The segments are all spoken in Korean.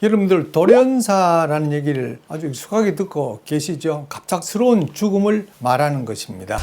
여러분들 돌연사라는 얘기를 아주 익숙하게 듣고 계시죠? 갑작스러운 죽음을 말하는 것입니다.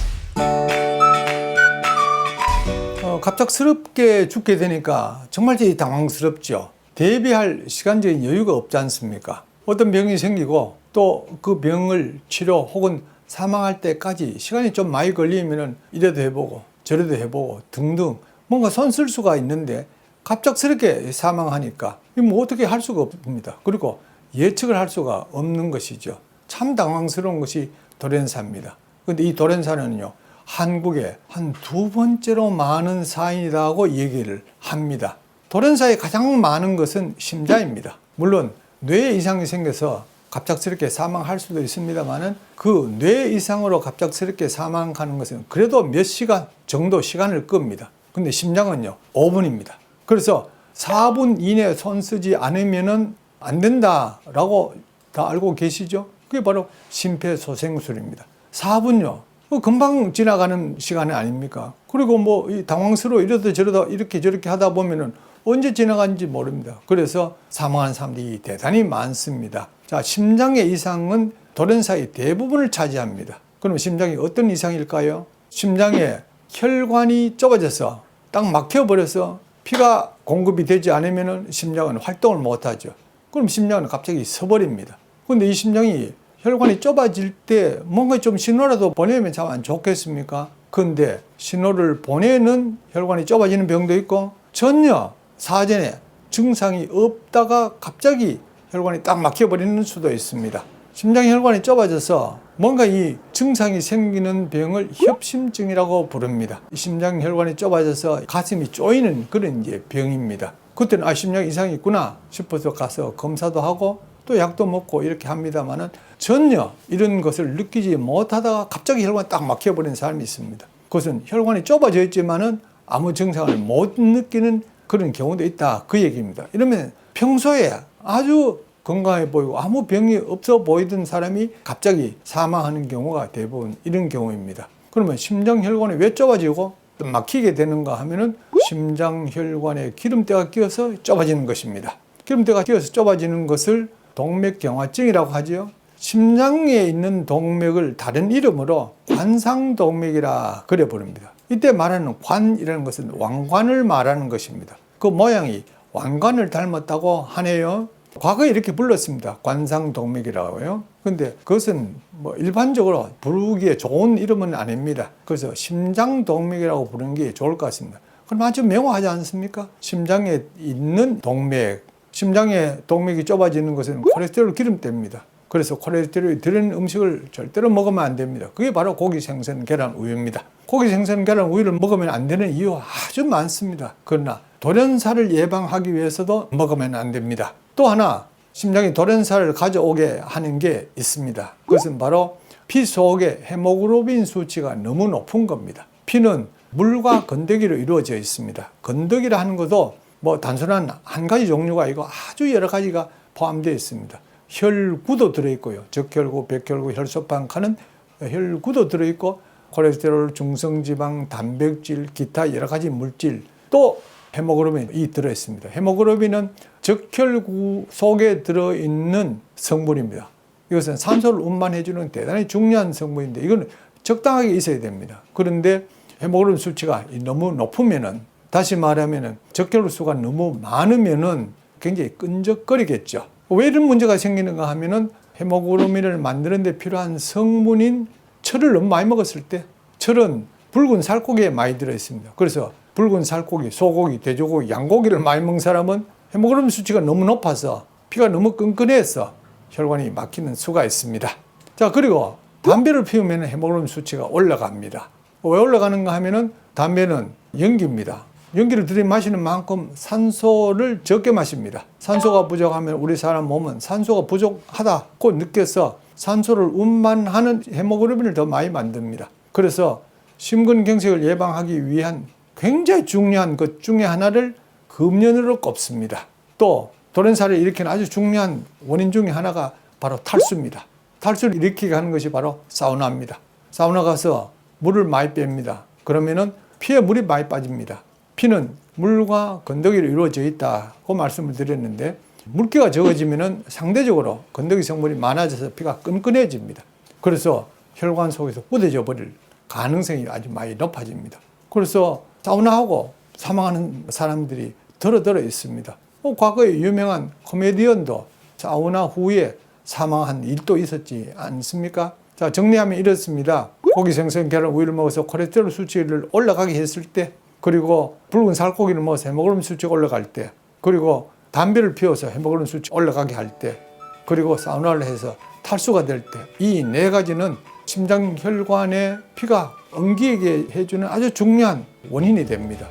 갑작스럽게 죽게 되니까 정말 당황스럽죠. 대비할 시간적인 여유가 없지 않습니까? 어떤 병이 생기고 또 그 병을 치료 혹은 사망할 때까지 시간이 좀 많이 걸리면 이래도 해보고 저래도 해보고 등등 뭔가 손 쓸 수가 있는데 갑작스럽게 사망하니까 뭐 어떻게 할 수가 없습니다. 그리고 예측을 할 수가 없는 것이죠. 참 당황스러운 것이 돌연사입니다. 그런데 이 돌연사는요, 한국에 한 두 번째로 많은 사인이라고 얘기를 합니다. 돌연사에 가장 많은 것은 심자입니다. 물론 뇌 이상이 생겨서 갑작스럽게 사망할 수도 있습니다만은 그 뇌 이상으로 갑작스럽게 사망하는 것은 그래도 몇 시간 정도 시간을 끕니다. 근데 심장은요, 5분입니다. 그래서 4분 이내에 손 쓰지 않으면 안 된다라고 다 알고 계시죠? 그게 바로 심폐소생술입니다. 4분요. 금방 지나가는 시간 아닙니까? 그리고 뭐 당황스러워 이러다 저러다 이렇게 저렇게 하다 보면은 언제 지나간지 모릅니다. 그래서 사망하는 사람들이 대단히 많습니다. 자, 심장의 이상은 돌연사의 대부분을 차지합니다. 그럼 심장이 어떤 이상일까요? 심장에 혈관이 좁아져서 딱 막혀버려서 피가 공급이 되지 않으면 심장은 활동을 못하죠. 그럼 심장은 갑자기 서버립니다. 그런데 이 심장이 혈관이 좁아질 때 뭔가 좀 신호라도 보내면 참 안 좋겠습니까? 그런데 신호를 보내는 혈관이 좁아지는 병도 있고 전혀 사전에 증상이 없다가 갑자기 혈관이 딱 막혀버리는 수도 있습니다. 심장 혈관이 좁아져서 뭔가 이 증상이 생기는 병을 협심증이라고 부릅니다. 심장 혈관이 좁아져서 가슴이 쪼이는 그런 병입니다. 그때는 심장 이상이 있구나 싶어서 가서 검사도 하고 또 약도 먹고 이렇게 합니다만은 전혀 이런 것을 느끼지 못하다가 갑자기 혈관이 딱 막혀버리는 사람이 있습니다. 그것은 혈관이 좁아져 있지만은 아무 증상을 못 느끼는 그런 경우도 있다, 그 얘기입니다. 이러면 평소에 아주 건강해 보이고 아무 병이 없어 보이던 사람이 갑자기 사망하는 경우가 대부분 이런 경우입니다. 그러면 심장혈관이 왜 좁아지고 막히게 되는가 하면은 심장혈관에 기름때가 끼어서 좁아지는 것입니다. 기름때가 끼어서 좁아지는 것을 동맥경화증이라고 하죠. 심장에 있는 동맥을 다른 이름으로 관상동맥이라 그래 부릅니다. 이때 말하는 관이라는 것은 왕관을 말하는 것입니다. 그 모양이 왕관을 닮았다고 하네요. 과거에 이렇게 불렀습니다. 관상동맥이라고요. 근데 그것은 뭐 일반적으로 부르기에 좋은 이름은 아닙니다. 그래서 심장동맥이라고 부르는 게 좋을 것 같습니다. 그럼 아주 명확하지 않습니까? 심장에 있는 동맥, 심장의 동맥이 좁아지는 것은 콜레스테롤 기름때입니다. 그래서 콜레스테롤이 들은 음식을 절대로 먹으면 안 됩니다. 그게 바로 고기, 생선, 계란, 우유입니다. 고기, 생선, 계란, 우유를 먹으면 안 되는 이유가 아주 많습니다. 그러나 돌연사를 예방하기 위해서도 먹으면 안 됩니다. 또 하나 심장이 돌연사를 가져오게 하는 게 있습니다. 그것은 바로 피 속의 헤모글로빈 수치가 너무 높은 겁니다. 피는 물과 건더기로 이루어져 있습니다. 건더기라 하는 것도 뭐 단순한 한 가지 종류가 아니고 아주 여러 가지가 포함되어 있습니다. 혈구도 들어있고요. 적혈구, 백혈구, 혈소판카는 혈구도 들어있고 콜레스테롤, 중성지방, 단백질, 기타 여러 가지 물질, 또 헤모글로빈이 들어있습니다. 헤모글로빈은 적혈구 속에 들어있는 성분입니다. 이것은 산소를 운반해주는 대단히 중요한 성분인데 이건 적당하게 있어야 됩니다. 그런데 헤모글로빈 수치가 너무 높으면은, 다시 말하면은 적혈구 수가 너무 많으면은 굉장히 끈적거리겠죠. 왜 이런 문제가 생기는가 하면은 헤모글로빈을 만드는 데 필요한 성분인 철을 너무 많이 먹었을 때, 철은 붉은 살코기에 많이 들어있습니다. 그래서 붉은 살코기, 소고기, 돼지고기, 양고기를 많이 먹는 사람은 헤모글로빈 수치가 너무 높아서 피가 너무 끈끈해서 혈관이 막히는 수가 있습니다. 자, 그리고 담배를 피우면 헤모글로빈 수치가 올라갑니다. 왜 올라가는가 하면은 담배는 연기입니다. 연기를 들이마시는 만큼 산소를 적게 마십니다. 산소가 부족하면 우리 사람 몸은 산소가 부족하다고 느껴서 산소를 운반하는 헤모글로빈을 더 많이 만듭니다. 그래서 심근경색을 예방하기 위한 굉장히 중요한 것 중에 하나를 금연으로 꼽습니다. 또 돌연사를 일으키는 아주 중요한 원인 중에 하나가 바로 탈수입니다. 탈수를 일으키게 하는 것이 바로 사우나입니다. 사우나 가서 물을 많이 뺍니다. 그러면은 피에 물이 많이 빠집니다. 피는 물과 건더기로 이루어져 있다고 말씀을 드렸는데 물기가 적어지면은 상대적으로 건더기 성분이 많아져서 피가 끈끈해집니다. 그래서 혈관 속에서 굳어져 버릴 가능성이 아주 많이 높아집니다. 그래서 사우나하고 사망하는 사람들이 더러 있습니다. 과거에 유명한 코미디언도 사우나 후에 사망한 일도 있었지 않습니까? 자, 정리하면 이렇습니다. 고기, 생선, 계란, 우유를 먹어서 콜레스테롤 수치를 올라가게 했을 때, 그리고 붉은 살코기를 먹어서 헤모글로빈 수치가 올라갈 때, 그리고 담배를 피워서 헤모글로빈 수치 올라가게 할 때, 그리고 사우나를 해서 탈수가 될 때, 이 네 가지는 심장혈관에 피가 엉기게 해주는 아주 중요한 원인이 됩니다.